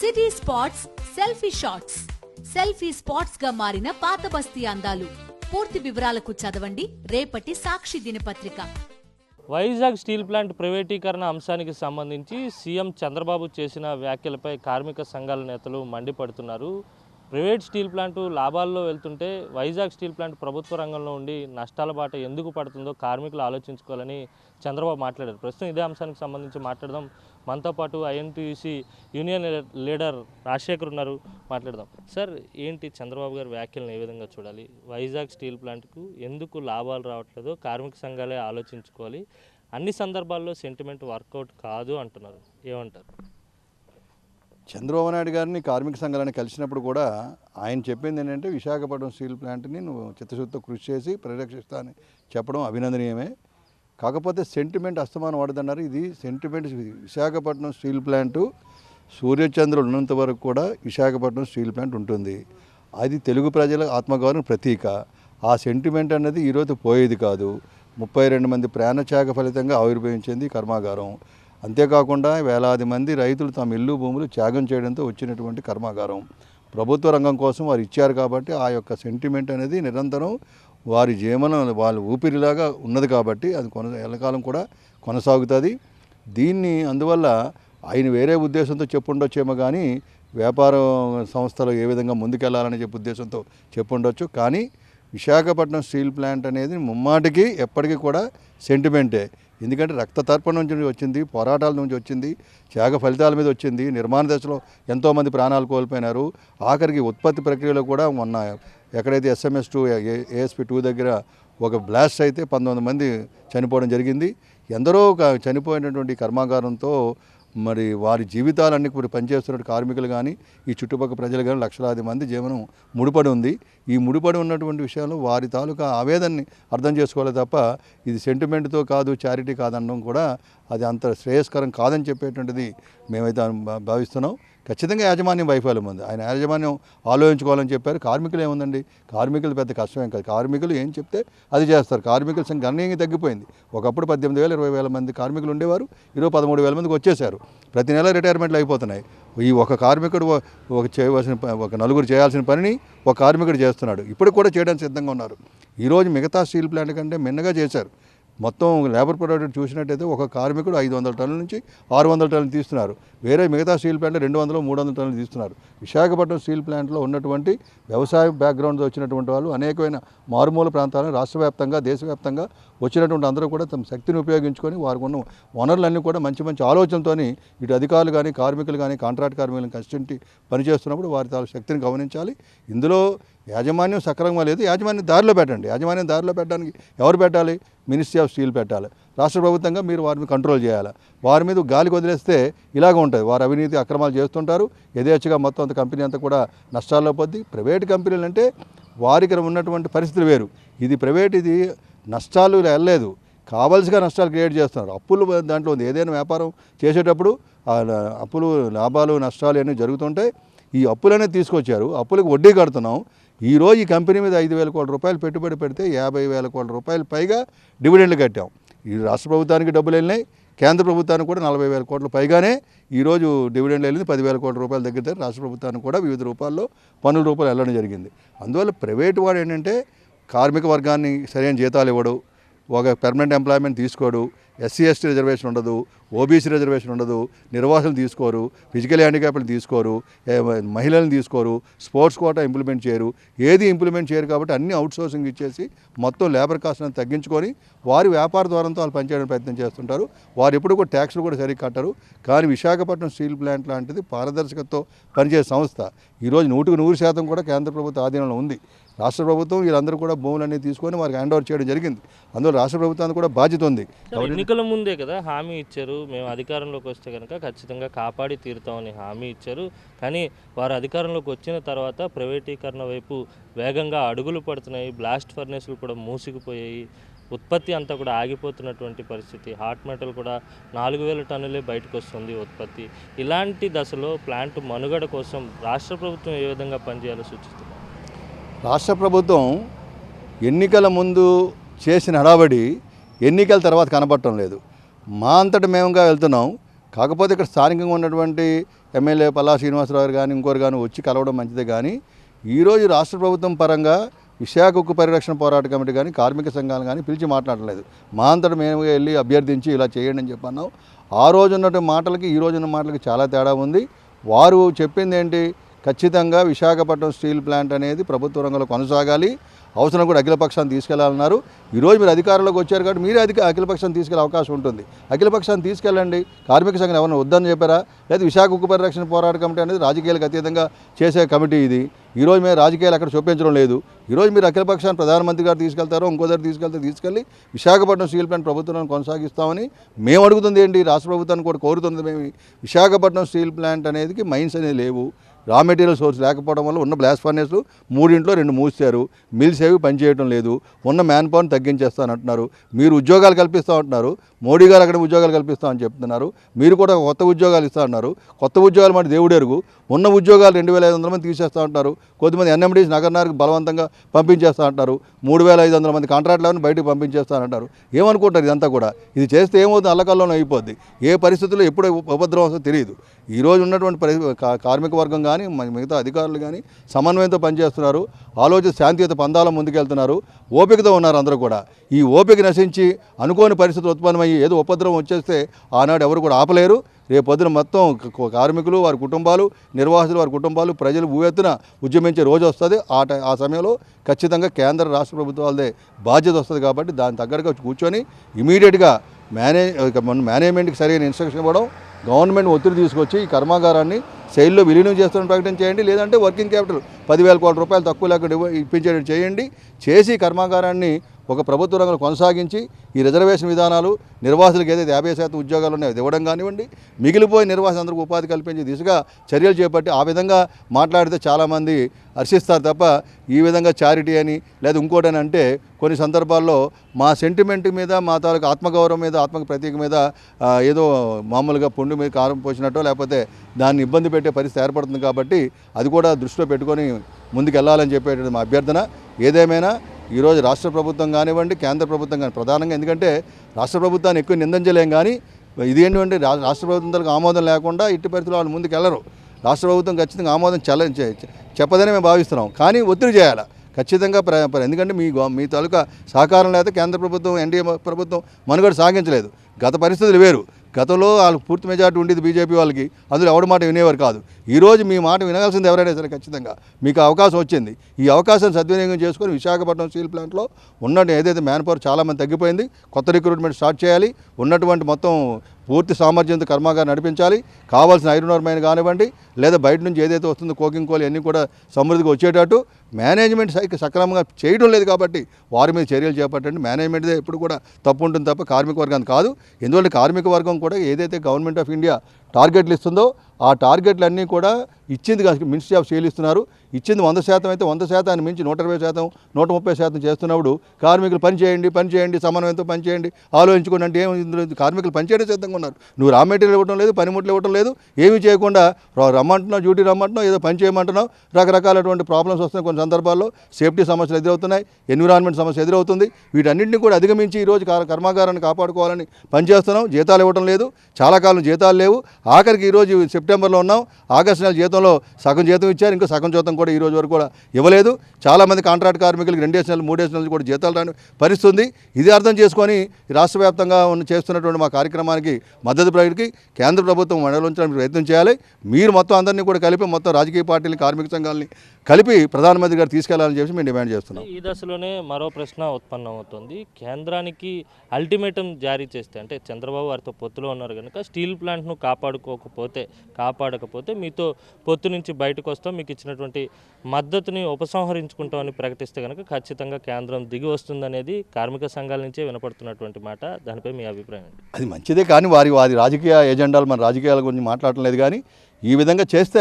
City spots selfie shots. Selfie spots గా మారిన పాత బస్తీ అందాలు. పూర్తి వివరాలకు చదవండి రేపటి సాక్షి దినపత్రిక. వైజాగ్ స్టీల్ ప్లాంట్ ప్రైవేటీకరణ అంశానికి సంబంధించి సీఎం చంద్రబాబు చేసిన వ్యాఖ్యలపై కార్మిక సంఘాల నేతలు మండిపడుతున్నారు. ప్రైవేట్ స్టీల్ ప్లాంటు లాభాల్లో వెళ్తుంటే వైజాగ్ స్టీల్ ప్లాంట్ ప్రభుత్వ రంగంలో ఉండి నష్టాల బాట ఎందుకు పడుతుందో కార్మికులు ఆలోచించుకోవాలని చంద్రబాబు మాట్లాడారు. ప్రస్తుతం ఇదే అంశానికి సంబంధించి మాట్లాడదాం. మనతో పాటు ఐఎన్టీయూసీ యూనియన్ లీడర్ రాజశేఖర్ ఉన్నారు, మాట్లాడదాం. సార్, ఏంటి చంద్రబాబు గారి వ్యాఖ్యలను ఏ విధంగా చూడాలి? వైజాగ్ స్టీల్ ప్లాంట్కు ఎందుకు లాభాలు రావట్లేదో కార్మిక సంఘాలే ఆలోచించుకోవాలి. అన్ని సందర్భాల్లో సెంటిమెంట్ వర్కౌట్ కాదు అంటున్నారు, ఏమంటారు? చంద్రబాబు నాయుడు గారిని కార్మిక సంఘాలను కలిసినప్పుడు కూడా ఆయన చెప్పింది ఏంటంటే విశాఖపట్నం స్టీల్ ప్లాంట్ని నువ్వు చిత్తశుద్ధితో కృషి చేసి పరిరక్షిస్తా అని చెప్పడం అభినందనీయమే. కాకపోతే సెంటిమెంట్ అస్తమానం వాడదన్నారు. ఇది సెంటిమెంట్ విశాఖపట్నం స్టీల్ ప్లాంటు సూర్యచంద్రులు ఉన్నంత వరకు కూడా విశాఖపట్నం స్టీల్ ప్లాంట్ ఉంటుంది. అది తెలుగు ప్రజల ఆత్మగౌరవం ప్రతీక. ఆ సెంటిమెంట్ అనేది ఈరోజు పోయేది కాదు. 32 మంది ప్రాణత్యాగ ఫలితంగా ఆవిర్భవించింది కర్మాగారం. అంతేకాకుండా వేలాది మంది రైతులు తమ ఇల్లు భూములు త్యాగం చేయడంతో వచ్చినటువంటి కర్మాగారం. ప్రభుత్వ రంగం కోసం వారు ఇచ్చారు కాబట్టి ఆ యొక్క సెంటిమెంట్ అనేది నిరంతరం వారి జీవనం వాళ్ళ ఊపిరిలాగా ఉన్నది కాబట్టి అది ఎల్లకాలం కూడా కొనసాగుతుంది. దీన్ని అందువల్ల ఆయన వేరే ఉద్దేశంతో చెప్పుండొచ్చేమో కానీ వ్యాపార సంస్థలు ఏ విధంగా ముందుకెళ్లాలని చెప్పి ఉద్దేశంతో చెప్పుండొచ్చు. కానీ విశాఖపట్నం స్టీల్ ప్లాంట్ అనేది ముమ్మాటికి ఎప్పటికీ కూడా సెంటిమెంటే. ఎందుకంటే రక్త తర్పణ నుంచి వచ్చింది, పోరాటాల నుంచి వచ్చింది, త్యాగ ఫలితాల మీద వచ్చింది. నిర్మాణ దశలో ఎంతోమంది ప్రాణాలు కోల్పోయినారు. ఆఖరికి ఉత్పత్తి ప్రక్రియలో కూడా మొన్న ఎక్కడైతే SMS2 ASP2 దగ్గర ఒక బ్లాస్ట్ అయితే 19 మంది చనిపోవడం జరిగింది. ఎందరో చనిపోయినటువంటి కర్మాగారంతో మరి వారి జీవితాలన్నీ ఇప్పుడు పనిచేస్తున్న కార్మికులు కానీ ఈ చుట్టుపక్కల ప్రజలు కానీ లక్షలాది మంది జీవనం ముడిపడి ఉంది. ఈ ముడిపడి ఉన్నటువంటి విషయంలో వారి తాలూకా ఆవేదనని అర్థం చేసుకోవాలి తప్ప ఇది సెంటిమెంట్తో కాదు, చారిటీ కాదనడం కూడా అది అంత శ్రేయస్కరం కాదని చెప్పేటువంటిది మేమైతే భావిస్తున్నాం. ఖచ్చితంగా యాజమాన్యం వైఫల్యం ఉంది. ఆయన యాజమాన్యం ఆలోచించుకోవాలని చెప్పారు. కార్మికులు ఏముందండి, కార్మికులు పెద్ద కష్టమేం కాదు. కార్మికులు ఏం చెప్తే అది చేస్తారు. కార్మికుల సంఖ్య గణనీయంగా తగ్గిపోయింది. ఒకప్పుడు 18,000 20,000 మంది కార్మికులు ఉండేవారు. ఈరోజు 13,000 మందికి వచ్చేసారు. ప్రతి నెల రిటైర్మెంట్లు అయిపోతున్నాయి. ఈ ఒక కార్మికుడు ఒక నలుగురు చేయాల్సిన పనిని ఒక కార్మికుడు చేస్తున్నాడు. ఇప్పుడు కూడా చేయడానికి సిద్ధంగా ఉన్నారు. ఈరోజు మిగతా స్టీల్ ప్లాంట్ కంటే మిన్నగా చేశారు. మొత్తం లేబర్ ప్రొడక్ట్ చూసినట్టయితే ఒక కార్మికుడు 500 టన్నుల నుంచి 600 టన్నులు తీస్తున్నారు. వేరే మిగతా స్టీల్ ప్లాంట్లో 200 300 టన్నులు తీస్తున్నారు. విశాఖపట్నం స్టీల్ ప్లాంట్లో ఉన్నటువంటి వ్యవసాయ బ్యాక్గ్రౌండ్తో వచ్చినటువంటి వాళ్ళు అనేకమైన మారుమూల ప్రాంతాలను రాష్ట్ర వ్యాప్తంగా దేశవ్యాప్తంగా వచ్చినటువంటి అందరూ కూడా తమ శక్తిని ఉపయోగించుకొని వారికి ఉన్న వనరులన్నీ కూడా మంచి మంచి ఆలోచనతో ఇటు అధికారులు కానీ కార్మికులు కానీ కాంట్రాక్ట్ కార్మికులను కష్టంటి పనిచేస్తున్నప్పుడు వారి తాలూ శక్తిని గమనించాలి. ఇందులో యాజమాన్యం సక్రమంగా లేదు. యాజమాన్యం దారిలో పెట్టండి. యాజమాన్యం దారిలో పెట్టడానికి ఎవరు పెట్టాలి? మినిస్ట్రీ ఆఫ్ స్టీల్ పెట్టాలి. రాష్ట్ర ప్రభుత్వంగా మీరు వారిని కంట్రోల్ చేయాలి. వారి మీద గాలికి వదిలేస్తే ఇలాగ ఉంటుంది. వారు అవినీతి అక్రమాలు చేస్తుంటారు. యథేచ్ఛగా మొత్తం అంత కంపెనీ అంతా కూడా నష్టాల్లో పోద్ది. ప్రైవేట్ కంపెనీలు అంటే వారికి ఉన్నటువంటి పరిస్థితులు వేరు. ఇది ప్రైవేట్, ఇది నష్టాలు వెళ్ళలేదు, కావాల్సిగా నష్టాలు క్రియేట్ చేస్తున్నారు. అప్పులు దాంట్లో ఉంది. ఏదైనా వ్యాపారం చేసేటప్పుడు అప్పులు లాభాలు నష్టాలు అన్నీ జరుగుతుంటాయి. ఈ అప్పులనే తీసుకొచ్చారు. అప్పులకు వడ్డీ కడుతున్నాం. ఈరోజు ఈ కంపెనీ మీద 5,000 కోట్ల రూపాయలు పెట్టుబడి పెడితే 50,000 కోట్ల రూపాయలు పైగా డివిడెండ్లు కట్టాం. ఈ రాష్ట్ర ప్రభుత్వానికి డబ్బులు వెళ్ళినాయి, కేంద్ర ప్రభుత్వానికి కూడా 40,000 కోట్ల పైగానే ఈరోజు డివిడెండ్లు వెళ్ళింది. 10,000 కోట్ల రూపాయల దగ్గర రాష్ట్ర ప్రభుత్వానికి కూడా వివిధ రూపాల్లో పన్నుల రూపాయలు వెళ్ళడం జరిగింది. అందువల్ల ప్రైవేటు వాడు ఏంటంటే కార్మిక వర్గాన్ని సరైన జీతాలు ఇవ్వడు, ఒక పెర్మనెంట్ ఎంప్లాయ్మెంట్ తీసుకోడు, SC/ST రిజర్వేషన్ ఉండదు, OBC రిజర్వేషన్ ఉండదు, నిర్వాహకులు తీసుకోరు, ఫిజికల్ హ్యాండిక్యాప్లు తీసుకోరు, మహిళలను తీసుకోరు, స్పోర్ట్స్ కోటా ఇంప్లిమెంట్ చేయరు, ఏది ఇంప్లిమెంట్ చేయరు. కాబట్టి అన్ని అవుట్సోర్సింగ్ ఇచ్చేసి మొత్తం లేబర్ కాస్ట్ని తగ్గించుకొని వారి వ్యాపార ద్వారంతో వాళ్ళు పనిచేయడానికి ప్రయత్నం చేస్తుంటారు. వారు ఎప్పుడు కూడా ట్యాక్స్లు కూడా సరిగ్గా కట్టరు. కానీ విశాఖపట్నం స్టీల్ ప్లాంట్ లాంటిది పారదర్శకతతో పనిచేసే సంస్థ. ఈరోజు 100% కూడా కేంద్ర ప్రభుత్వ ఆధీనంలో ఉంది. రాష్ట్ర ప్రభుత్వం వీళ్ళందరూ కూడా భూములన్నీ తీసుకొని వారికి హ్యాండ్ ఓవర్ చేయడం జరిగింది. అందులో రాష్ట్ర ప్రభుత్వానికి కూడా బాధ్యత ఉంది. ఎన్నికల ముందే కదా హామీ ఇచ్చారు, మేము అధికారంలోకి వస్తే కనుక ఖచ్చితంగా కాపాడి తీరుతామని హామీ ఇచ్చారు. కానీ వారు అధికారంలోకి వచ్చిన తర్వాత ప్రైవేటీకరణ వైపు వేగంగా అడుగులు పడుతున్నాయి. బ్లాస్ట్ ఫర్నేసులు కూడా మూసుకుపోయాయి. ఉత్పత్తి అంతా కూడా ఆగిపోతున్నటువంటి పరిస్థితి. హాట్ మెటల్ కూడా 4,000 టన్నులే బయటకు వస్తుంది ఉత్పత్తి. ఇలాంటి దశలో ప్లాంట్ మనుగడ కోసం రాష్ట్ర ప్రభుత్వం ఏ విధంగా పనిచేయాలో సూచిస్తున్నారు? రాష్ట్ర ప్రభుత్వం ఎన్నికల ముందు చేసిన హడావడి ఎన్నికల తర్వాత కనబడటం లేదు. మా అంతటా మేముగా వెళ్తున్నాం. కాకపోతే ఇక్కడ స్థానికంగా ఉన్నటువంటి ఎమ్మెల్యే పల్లా శ్రీనివాసరావు గారు కానీ ఇంకోరు కానీ వచ్చి కలవడం మంచిదే. కానీ ఈరోజు రాష్ట్ర ప్రభుత్వం పరంగా విశాఖ ఉక్కు పరిరక్షణ పోరాట కమిటీ కానీ కార్మిక సంఘాలు కానీ పిలిచి మాట్లాడలేదు. మా అంతటా మేము వెళ్ళి అభ్యర్థించి ఇలా చేయండి అని చెప్పన్నాం. ఆ రోజు ఉన్నటువంటి మాటలకి ఈ రోజు ఉన్న మాటలకి చాలా తేడా ఉంది. వారు చెప్పింది ఏంటి, ఖచ్చితంగా విశాఖపట్నం స్టీల్ ప్లాంట్ అనేది ప్రభుత్వ రంగంలో కొనసాగాలి, అవసరం కూడా అఖిలపక్షాన్ని తీసుకెళ్లాలన్నారు. ఈరోజు మీరు అధికారంలోకి వచ్చారు కాబట్టి మీరే అఖిలపక్షాన్ని తీసుకెళ్లే అవకాశం ఉంటుంది. అఖిలపక్షాన్ని తీసుకెళ్ళండి. కార్మిక సంఘం ఎవరైనా వద్దని చెప్పారా? లేదా విశాఖ ఉక్కు పరిరక్షణ పోరాట కమిటీ అనేది రాజకీయాలకు అతీతంగా చేసే కమిటీ ఇది. ఈరోజు మేము రాజకీయాలు అక్కడ చూపించడం లేదు. ఈరోజు మీరు అఖిలపక్షాన్ని ప్రధానమంత్రి గారు తీసుకెళ్తారో ఇంకో దగ్గర తీసుకెళ్ళి విశాఖపట్నం స్టీల్ ప్లాంట్ ప్రభుత్వాన్ని కొనసాగిస్తామని మేము అడుగుతుంది ఏంటి, రాష్ట్ర ప్రభుత్వాన్ని కూడా కోరుతుంది. మేము విశాఖపట్నం స్టీల్ ప్లాంట్ అనేది మైన్స్ అనేది లేవు, రా మెటీరియల్ సోర్స్ లేకపోవడం వల్ల ఉన్న బ్లాస్ట్ ఫర్నేస్లు 3 మూసారు, మిల్స్ ఏవి పనిచేయడం లేదు, ఉన్న మ్యాన్ పవర్ని తగ్గించేస్తానంటున్నారు. మీరు ఉద్యోగాలు కల్పిస్తూ ఉంటున్నారు, మోడీ గారు అక్కడ ఉద్యోగాలు కల్పిస్తామని చెప్తున్నారు. మీరు కూడా కొత్త ఉద్యోగాలు ఇస్తా ఉన్నారు. కొత్త ఉద్యోగాలు మాట దేవుడు ఎరుగు. ఉన్న ఉద్యోగాలు 2500 మంది తీసేస్తూ ఉంటారు. కొద్దిమంది ఎన్ఎండీస్ నగరనారికి బలవంతంగా పంపించేస్తూ ఉంటారు. 3500 మంది కాంట్రాక్టులను బయటకు పంపించేస్తానంటారు. ఏమనుకుంటారు ఇదంతా కూడా? ఇది చేస్తే ఏమవుతుంది, అల్లకల్లోనే అయిపోద్ది. ఏ పరిస్థితుల్లో ఎప్పుడు ఉపద్రవం వస్తుందో తెలియదు. ఈరోజు ఉన్నటువంటి కార్మిక వర్గం కానీ మిగతా అధికారులు కానీ సమన్వయంతో పనిచేస్తున్నారు. ఆలోచన శాంతియుత పందాల ముందుకెళ్తున్నారు. ఓపికతో ఉన్నారు అందరూ కూడా. ఈ ఓపిక నశించి అనుకోని పరిస్థితులు ఉత్పన్నమయ్యి ఏదో ఉపద్రవం వచ్చేస్తే ఆనాడు ఎవరు కూడా ఆపలేరు. రేపు పొద్దున మొత్తం కార్మికులు, వారి కుటుంబాలు, నిర్వాసితులు, వారి కుటుంబాలు, ప్రజలు భూవెత్తున ఉద్యమించే రోజు వస్తుంది. ఆ సమయంలో ఖచ్చితంగా కేంద్ర రాష్ట్ర ప్రభుత్వాలదే బాధ్యత వస్తుంది. కాబట్టి దాని తగ్గట్టుగా కూర్చొని ఇమీడియట్గా మేనేజ్మెంట్కి సరైన ఇన్స్ట్రక్షన్ ఇవ్వడం, గవర్నమెంట్ ఒత్తిడి తీసుకొచ్చి ఈ కర్మాగారాన్ని శైలిలో విలీనం చేస్తున్న ప్రకటన చేయండి. లేదంటే వర్కింగ్ క్యాపిటల్ 10,000 కోట్ల రూపాయలు తక్కువ లేకుండా ఇప్పించేటట్టు చేయండి. చేసి కర్మాగారాన్ని ఒక ప్రభుత్వ రంగంలో కొనసాగించి ఈ రిజర్వేషన్ విధానాలు, నిర్వాసులకు ఏదైతే 50% ఉద్యోగాలు ఉన్నాయో అది ఇవ్వడం కానివ్వండి, మిగిలిపోయి నిర్వాసులందరికీ ఉపాధి కల్పించే దిశగా చర్యలు చేపట్టి ఆ విధంగా మాట్లాడితే చాలామంది హర్షిస్తారు తప్ప ఈ విధంగా చారిటీ అని లేదా ఇంకోటని అంటే కొన్ని సందర్భాల్లో మా సెంటిమెంట్ మీద, మా తాలూకు ఆత్మగౌరవం మీద, ఆత్మక ప్రతీక మీద ఏదో మామూలుగా పుండు మీద కారం పోసినట్టో లేకపోతే దాన్ని ఇబ్బంది పెట్టే పరిస్థితి ఏర్పడుతుంది. కాబట్టి అది కూడా దృష్టిలో పెట్టుకొని ముందుకు వెళ్ళాలని చెప్పేటది మా అభ్యర్థన. ఏదేమైనా ఈరోజు రాష్ట్ర ప్రభుత్వం కానివ్వండి, కేంద్ర ప్రభుత్వం కానీ ప్రధానంగా, ఎందుకంటే రాష్ట్ర ప్రభుత్వాన్ని ఎక్కువ నిందించలేం. కానీ ఇదేంటంటే రాష్ట్ర ప్రభుత్వాలకు ఆమోదం లేకుండా ఇట్టి పరిస్థితులు వాళ్ళు ముందుకు వెళ్ళరు. రాష్ట్ర ప్రభుత్వం ఖచ్చితంగా ఆమోదం చెప్పదని మేము భావిస్తున్నాం. కానీ ఒత్తిడి చేయాలి ఖచ్చితంగా. ఎందుకంటే మీ తాలూకా సహకారం లేకపోతే కేంద్ర ప్రభుత్వం, ఎన్డీఏ ప్రభుత్వం మనుగడ సాగించలేదు. గత పరిస్థితులు వేరు. గతంలో వాళ్ళకి పూర్తి మెజార్టీ ఉండేది బీజేపీ వాళ్ళకి, అందులో ఎవరి మాట వినేవారు కాదు. ఈరోజు మీ మాట వినాల్సింది ఎవరైనా సరే ఖచ్చితంగా మీకు అవకాశం వచ్చింది. ఈ అవకాశాన్ని సద్వినియోగం చేసుకొని విశాఖపట్నం స్టీల్ ప్లాంట్లో ఉన్నట్టు ఏదైతే మ్యాన్ పవర్ చాలామంది తగ్గిపోయింది, కొత్త రిక్రూట్మెంట్ స్టార్ట్ చేయాలి. ఉన్నటువంటి మొత్తం పూర్తి సామర్థ్యంతో కర్మాగారం నడిపించాలి. కావాల్సిన ఐరన్ ఓర్ మైన్ కానివ్వండి, లేదా బయట నుంచి ఏదైతే వస్తుందో కోకింగ్ కోల్ అన్నీ కూడా సమృద్ధిగా వచ్చేటట్టు మేనేజ్మెంట్ సక్రమంగా చేయడం లేదు. కాబట్టి వారి మీద చర్యలు చేపట్టండి. మేనేజ్మెంట్దే ఎప్పుడు కూడా తప్పు ఉంటుంది తప్ప కార్మిక వర్గాన్ని కాదు. ఎందుకంటే కార్మిక వర్గం కూడా ఏదైతే గవర్నమెంట్ ఆఫ్ ఇండియా టార్గెట్లు ఇస్తుందో ఆ టార్గెట్లు అన్నీ కూడా ఇచ్చింది మినిస్ట్రీ ఆఫ్ స్టీల్ ఇస్తున్నారు. ఇచ్చింది 100% అయితే 100% మించి 120%, 130% చేస్తున్నప్పుడు కార్మికులు పని చేయండి, సమన్వయంతో పని చేయండి, ఆలోచించుకోండి అంటే ఏమి, కార్మికులు పనిచేయడం సిద్ధంగా ఉన్నారు. నువ్వు రా మెటీరియల్ ఇవ్వడం లేదు, పనిముట్లు ఇవ్వడం లేదు, ఏమీ చేయకుండా రమ్మంటున్నావు, డ్యూటీ రమ్మంటున్నావు, ఏదో పని చేయమంటున్నావు. రకరకాలటువంటి ప్రాబ్లమ్స్ వస్తున్నాయి. కొన్ని సందర్భాల్లో సేఫ్టీ సమస్యలు ఎదురవుతున్నాయి, ఎన్విరాన్మెంట్ సమస్య ఎదురవుతుంది. వీటన్నింటినీ కూడా అధిగమించి ఈరోజు కర్మాగారాన్ని కాపాడుకోవాలని పనిచేస్తున్నాం. జీతాలు ఇవ్వడం లేదు, చాలా కాలం జీతాలు లేవు. ఆఖరికి ఈరోజు సెప్టెంబర్లో ఉన్నాం, ఆగస్టు నెల జీతంలో సగం జీతం ఇచ్చారు, ఇంకా సగం జీతం కూడా ఈ రోజు వరకు కూడా ఇవ్వలేదు. చాలామంది కాంట్రాక్ట్ కార్మికులకు 2 నెలలు 3 నెలలు కూడా జీతాలు రాని పరిస్థితుంది. ఇది అర్థం చేసుకొని రాష్ట్ర వ్యాప్తంగా చేస్తున్నటువంటి మా కార్యక్రమానికి మద్దతు ప్రకటికి కేంద్ర ప్రభుత్వం మండలించడానికి ప్రయత్నం చేయాలి. మీరు మొత్తం అందరినీ కూడా కలిపి మొత్తం రాజకీయ పార్టీలు, కార్మిక సంఘాలని కలిపి ప్రధానమంత్రి గారు తీసుకెళ్లాలని చెప్పి మేము డిమాండ్ చేస్తున్నాం. ఈ దశలోనే మరో ప్రశ్న ఉత్పన్నమవుతుంది. కేంద్రానికి అల్టిమేటం జారీ చేస్తే, అంటే చంద్రబాబు వారితో పొత్తులో ఉన్నారు కనుక స్టీల్ ప్లాంట్ను కాపాడకపోతే మీతో పొత్తు నుంచి బయటకు వస్తాం, మీకు ఇచ్చినటువంటి మద్దతుని ఉపసంహరించుకుంటామని ప్రకటిస్తే కనుక ఖచ్చితంగా కేంద్రం దిగి వస్తుందనేది కార్మిక సంఘాల నుంచే వినపడుతున్నటువంటి మాట. దానిపై మీ అభిప్రాయం? అది మంచిదే, కానీ వారి రాజకీయ ఎజెండాలు మన రాజకీయాల గురించి మాట్లాడటం లేదు. కానీ ఈ విధంగా చేస్తే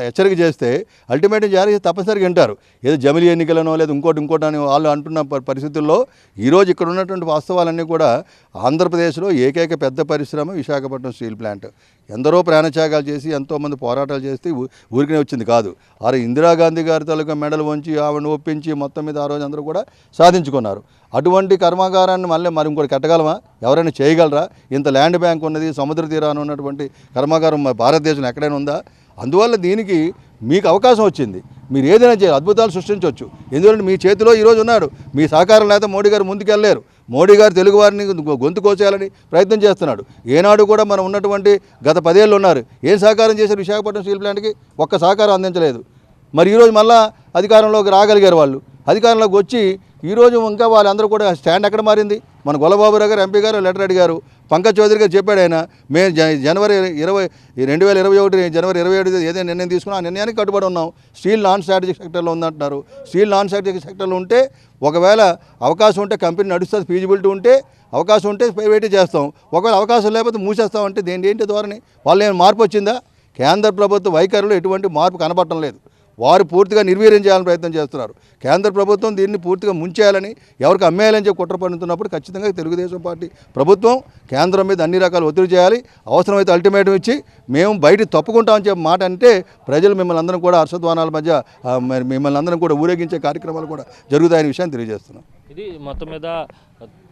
హెచ్చరిక చేస్తే అల్టిమేటం జారీ తప్పనిసరిగా వింటారు. ఏదో జమిలీ ఎన్నికలనో లేదా ఇంకోటి అని వాళ్ళు అంటున్న పరిస్థితుల్లో ఈరోజు ఇక్కడ ఉన్నటువంటి వాస్తవాలన్నీ కూడా ఆంధ్రప్రదేశ్లో ఏకైక పెద్ద పరిశ్రమ విశాఖపట్నం స్టీల్ ప్లాంట్. ఎందరో ప్రాణత్యాగాలు చేసి ఎంతోమంది పోరాటాలు చేస్తే ఊరికనే వచ్చింది కాదు. ఇందిరాగాంధీ గారి తాలూకా మెడలు వంచి ఆవిడని ఒప్పించి మొత్తం మీద ఆ రోజు అందరూ కూడా సాధించుకున్నారు. అటువంటి కర్మాగారాన్ని మరి ఇంకోటి కట్టగలమా? ఎవరైనా చేయగలరా? ఇంత ల్యాండ్ బ్యాంక్ ఉన్నది, సముద్ర తీరాన ఉన్నటువంటి కర్మాగారం భారతదేశంలో ఎక్కడైనా ఉందా? అందువల్ల దీనికి మీకు అవకాశం వచ్చింది, మీరు ఏదైనా చేయాలి, అద్భుతాలు సృష్టించవచ్చు. ఎందుకంటే మీ చేతిలో ఈరోజు ఉన్నాడు. మీ సహకారం లేకపోతే మోడీ గారు ముందుకెళ్ళలేరు. మోడీ గారు తెలుగు వారిని గొంతు కోసేయాలని ప్రయత్నం చేస్తున్నాడు. ఏనాడు కూడా మనం ఉన్నటువంటి గత 10 ఏళ్ళు ఉన్నారు, ఏం సహకారం చేశారు విశాఖపట్నం స్టీల్ ప్లాంట్కి? ఒక్క సహకారం అందించలేదు. మరి ఈరోజు మళ్ళా అధికారంలోకి రాగలిగారు వాళ్ళు. అధికారంలోకి వచ్చి ఈరోజు ఇంకా వాళ్ళందరూ కూడా స్టాండ్ ఎక్కడ మారింది? మన గొల్లబాబురావు గారు ఎంపీ గారు లెటర్ అడిగారు. పంకజ్ చౌదరి గారు చెప్పాడు, ఆయన మే జనవరి 2021 జనవరి 27 ఏదైనా నిర్ణయం తీసుకున్నా ఆ నిర్ణయానికి కట్టుబడి ఉన్నాం. స్టీల్ నాన్ స్ట్రాటజిక్ సెక్టర్లో ఉందంటున్నారు. స్టీల్ నాన్ స్ట్రాటజిక్ సెక్టర్లో ఉంటే ఒకవేళ అవకాశం ఉంటే కంపెనీ నడుస్తుంది, ఫీజిబిలిటీ ఉంటే అవకాశం ఉంటే ప్రైవేట్ చేస్తాం, ఒకవేళ అవకాశం లేకపోతే మూసేస్తామంటే ఏంటి ధోరణి? వాళ్ళు ఏమైనా మార్పు వచ్చిందా? కేంద్ర ప్రభుత్వ వైఖరిలో ఎటువంటి మార్పు కనపడటం లేదు. వారు పూర్తిగా నిర్వీర్యం చేయాలని ప్రయత్నం చేస్తున్నారు. కేంద్ర ప్రభుత్వం దీన్ని పూర్తిగా ముంచేయాలని, ఎవరికి అమ్మేయాలని చెప్పి కుట్ర పన్నుతున్నప్పుడు ఖచ్చితంగా తెలుగుదేశం పార్టీ ప్రభుత్వం కేంద్రం మీద అన్ని రకాల ఒత్తిడి చేయాలి. అవసరమైతే అల్టిమేటం ఇచ్చి మేము బయట తప్పుకుంటామని చెప్పి మాట అంటే ప్రజలు మిమ్మల్ని అందరం కూడా హర్షధ్వానాల మధ్య మిమ్మల్ని అందరం కూడా ఊరేగించే కార్యక్రమాలు కూడా జరుగుతాయనే విషయాన్ని తెలియజేస్తున్నాం. ఇది మొత్తం మీద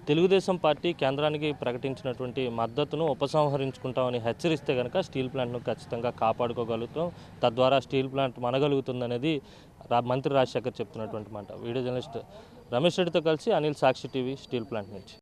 తెలుగుదేశం పార్టీ కేంద్రానికి ప్రకటించినటువంటి మద్దతును ఉపసంహరించుకుంటామని హెచ్చరిస్తే కనుక స్టీల్ ప్లాంట్ను ఖచ్చితంగా కాపాడుకోగలుగుతాం, తద్వారా స్టీల్ ప్లాంట్ మనగలుగుతుందనేది మంత్రి రాజశేఖర్ చెప్తున్నటువంటి మాట. వీడియో జర్నలిస్ట్ రమేష్ రెడ్డితో కలిసి అనిల్, సాక్షి టీవీ, స్టీల్ ప్లాంట్ నుంచి.